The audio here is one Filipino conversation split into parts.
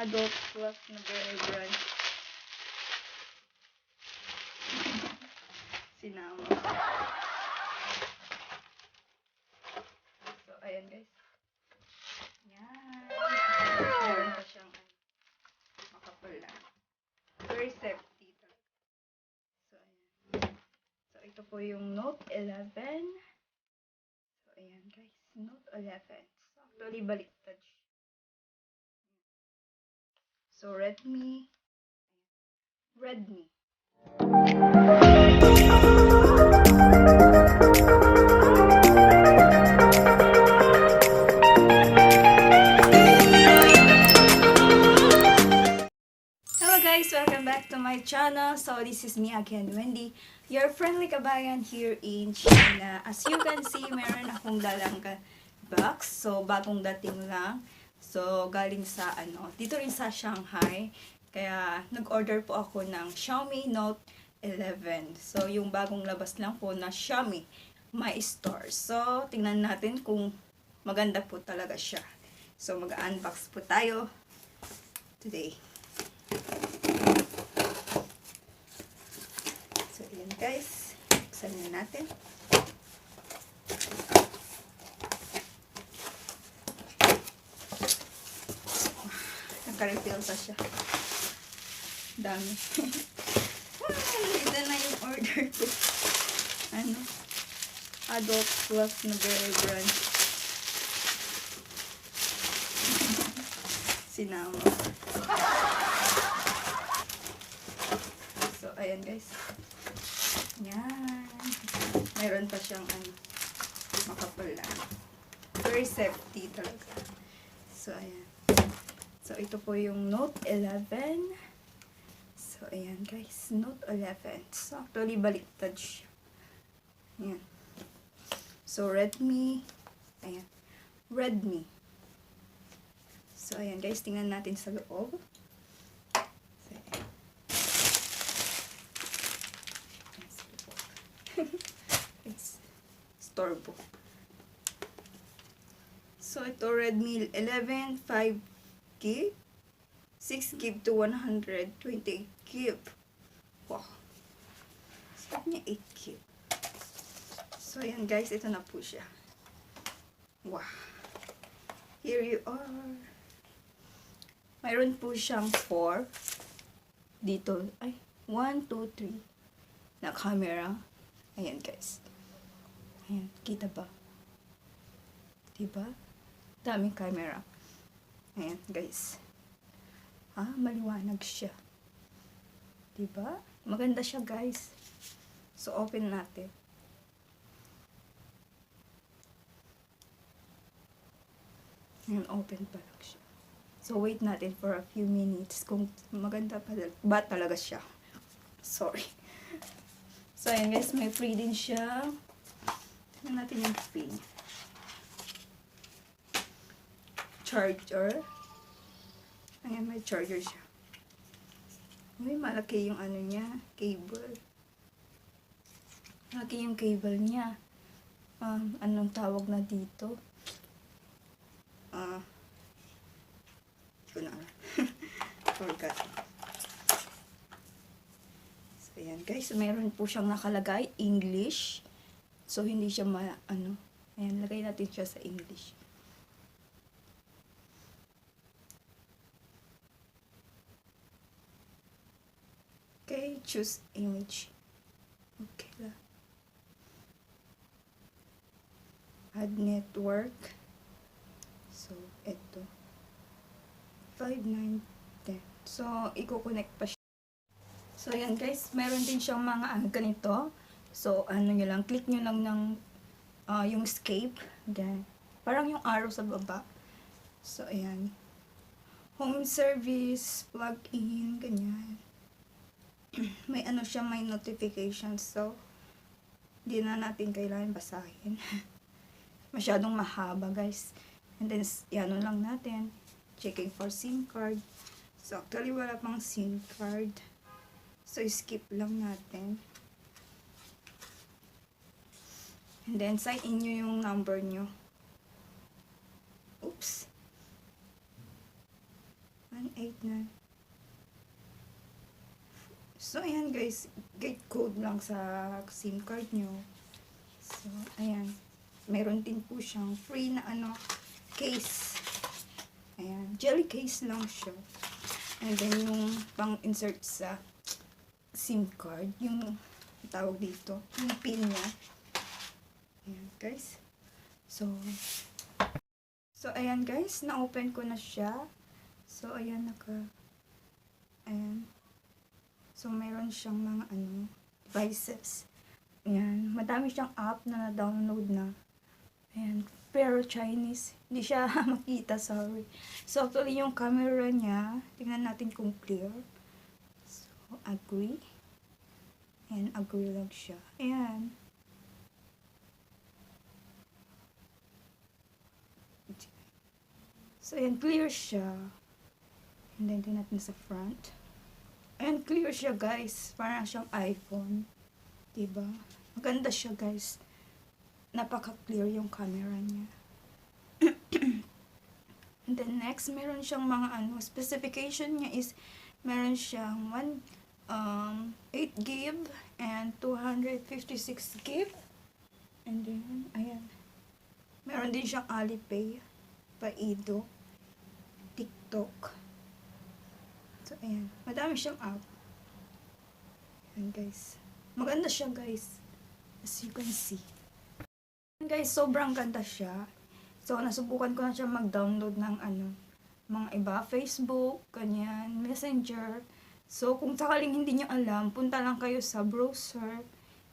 Adult Plus na berry brand. Sinama. So, ayan guys. Yan. Meron pa siyang makapal na. Very safety talaga. So, ayan. So, ito po yung Note 11. So, ayan guys. Note 11. So, actually, baliktad siya. So, Redmi. Hello guys! Welcome back to my channel. So, this is me again, Wendy, your friendly kabayan here in China. As you can see, meron akong dalang box. So, bagong dating lang. So, galing sa dito rin sa Shanghai. Kaya, nag-order po ako ng Xiaomi Note 11. So, yung bagong labas lang po na Xiaomi My Store. So, tingnan natin kung maganda po talaga siya. So, mag-unbox po tayo today. So, ayan guys. Buksan na natin. Naka-refill pa siya. Dami. Ito na yung order ko. Adult Plus na berry brand. Sinama. So, ayan guys. Yan. Mayroon pa siyang makapal na. Very safety talaga. So, ayan. So, ito po yung Note 11. So, ayan guys. Note 11. So, actually, baliktad siya. Ayan. So, Redmi. Ayan. Redmi. So, ayan guys. Tingnan natin sa loob. So, ayan. It's store book. So, ito Redmi 11 5GB 6GB to 128GB. Wow. Sabi niya 8GB. So, ayan guys. Ito na po siya. Wow. Here you are. Mayroon po siyang 4. Dito. Ay, 1, 2, 3. Na camera. Ayan guys. Ayan. Kita ba? Diba? Daming camera. Ayan guys. Maliwanag siya. Diba? Maganda siya guys. So, open natin. Ayan, open pa lang siya. So, wait natin for a few minutes kung maganda pa ba talaga siya. Sorry. So, ayan guys, may free din siya. Tignan natin yung free. Charger. Ayan, may charger siya. Uy, malaki yung niya, cable. Malaki yung cable niya. Anong tawag na dito? Ito na. Forgot. So, ayan guys, mayroon po siyang nakalagay, English. So, hindi siya ayan, lagay natin siya sa English. Okay, choose image. Okay lang. Add network. So, ito. 5, 9, 10. So, i-connect pa siya. So, ayan guys, meron din siyang mga ganito. So, nyo lang, click nyo lang ng yung escape. Then, parang yung arrow sa baba. So, ayan. Home service, plug in, ganyan. May siya, may notifications. So, hindi na natin kailangan basahin. Masyadong mahaba, guys. And then, yan lang natin. Checking for SIM card. So, actually, wala pang SIM card. So, skip lang natin. And then, sign in nyo yung number nyo. Oops. 8, 9. So, ayan guys, gate code lang sa SIM card nyo. So, ayan. Meron din po siyang free na case. Ayan, jelly case lang siya. And then, yung pang-insert sa SIM card, yung tawag dito, yung pin niya. Ayan, guys. So, ayan guys, na-open ko na siya. So, ayan, ayan. So, meron siyang mga devices. Ayan, madami siyang app na na-download na. Ayan, pero Chinese. Hindi siya makita, sorry. So, actually, yung camera niya, tingnan natin kung clear. So, agree. Ayan, agree lang siya. Ayan. So, ayan, clear siya. And then, tingnan natin sa front. Ayan, clear siya, guys. Parang siyang iPhone. Diba? Maganda siya, guys. Napaka-clear yung camera niya. And then next, meron siyang mga specification niya is meron siyang 8 GB and 256 GB. And then, ayan. Meron din siyang Alipay, Paido, TikTok. So, ayan. Madami siyang app. Ayan, guys. Maganda siya, guys. As you can see. Guys, sobrang ganda siya. So, nasubukan ko na siya mag-download ng mga iba. Facebook, ganyan, Messenger. So, kung sakaling hindi nyo alam, punta lang kayo sa browser.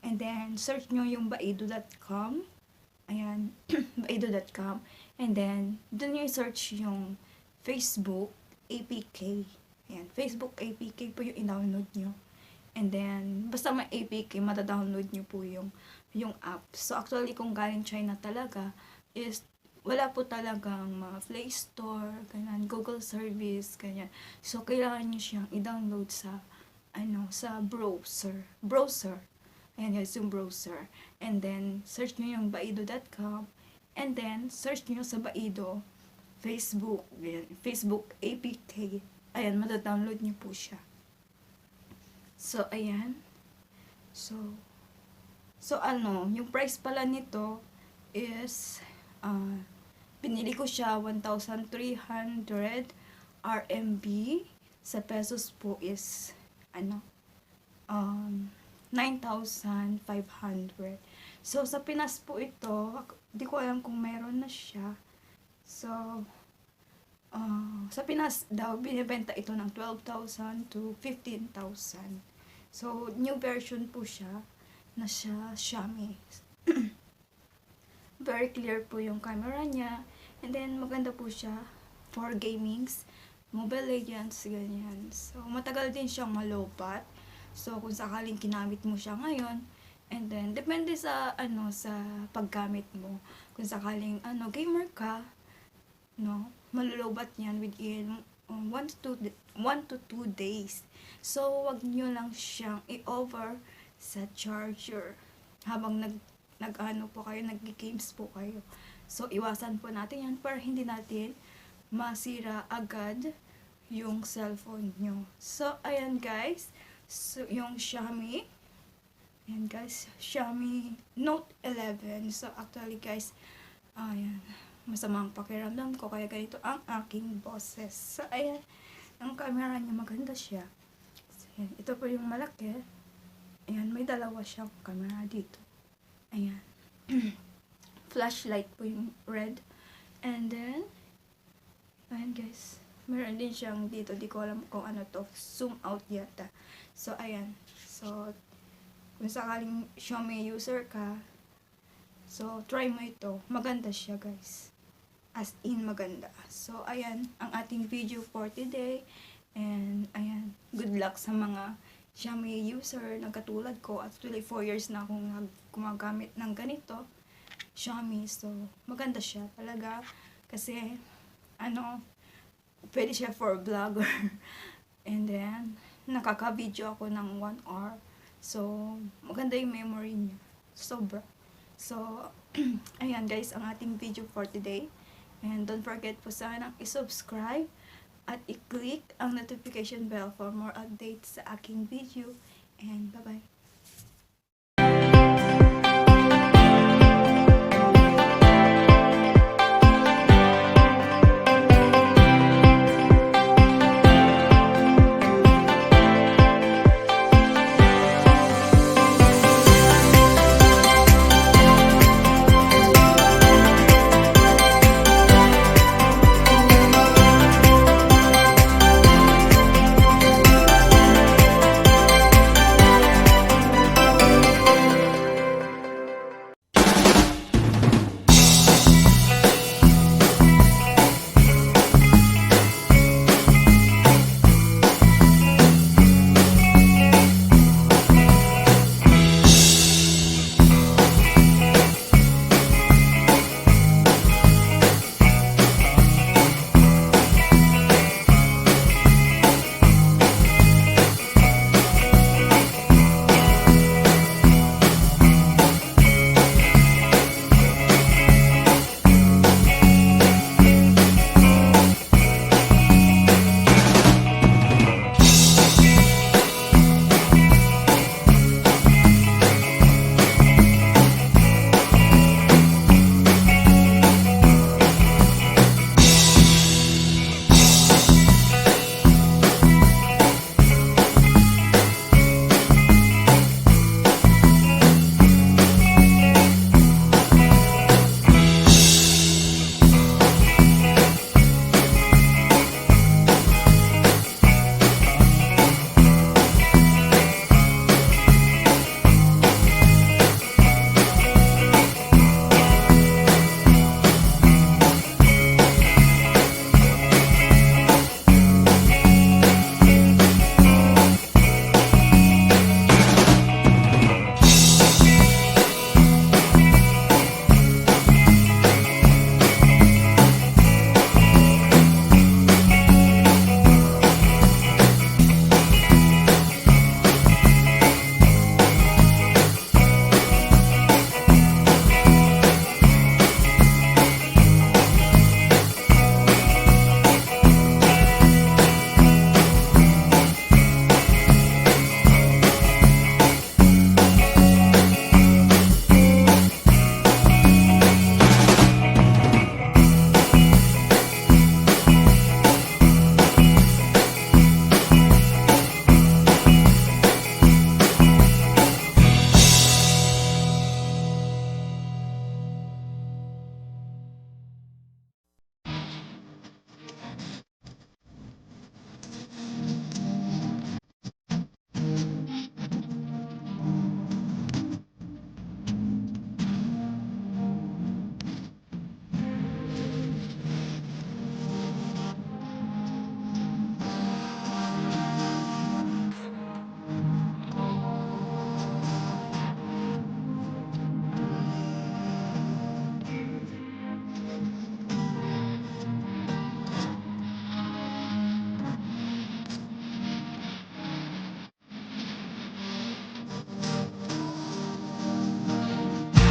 And then, search nyo yung baido.com. Ayan, baido.com. And then, dun nyo search yung Facebook APK. Ayan, Facebook APK po yung in-download nyo. And then, basta may APK, mata-download nyo po yung app. So, actually, kung galing China talaga, is wala po talagang mga Play Store, ganyan, Google service, ganyan. So, kailangan nyo siyang i-download sa, sa browser. Ayan guys, yung browser. And then, search nyo yung baido.com. And then, search nyo sa Baido, Facebook, ganyan, Facebook APK. Ayan, mata-download nyo po siya. So, ayan. So, yung price pala nito is, pinili ko siya 1,300 RMB. Sa pesos po is, 9,500. So, sa Pinas po ito, di ko alam kung meron na siya. So, sa Pinas daw, binibenta ito ng 12,000 to 15,000. So, new version po siya na siya Xiaomi. Very clear po yung camera niya. And then, maganda po siya for gamings, Mobile Legends, ganyan. So, matagal din siyang malobat. So, kung sakaling kinamit mo siya ngayon, and then, depende sa, sa paggamit mo. Kung sakaling, gamer ka, no, malulobat yan within 1 to 2 days. So, wag nyo lang siyang i-over sa charger habang po kayo, nag-games po kayo. So, iwasan po natin yan para hindi natin masira agad yung cellphone nyo. So, ayan guys. So, yung Xiaomi. Ayan guys. Xiaomi Note 11. So, actually guys, ayan. Masamang pakiramdam ko kaya ganito ang aking boses. So, ayan. Ang camera niya maganda siya. So, ayan. Ito po yung malaki. Ayan. May dalawa siyang camera dito. Ayan. Flashlight po yung red. And then, ayan guys. Meron din siyang dito. Di ko alam kung ano to. Zoom out yata. So, ayan. So, kung sakaling Xiaomi user ka, so, try mo ito. Maganda siya guys. As in, maganda. So, ayan. Ang ating video for today. And, ayan. Good luck sa mga Xiaomi user na katulad ko. Actually, 4 years na akong gumagamit ng ganito. Xiaomi. So, maganda siya talaga. Kasi, pwede siya for vlogger. And then, nakaka-video ako ng 1 hour. So, maganda yung memory niya. Sobra. So, ayan guys, ang ating video for today. And don't forget po sana i-subscribe at i-click ang notification bell for more updates sa aking video. And bye-bye!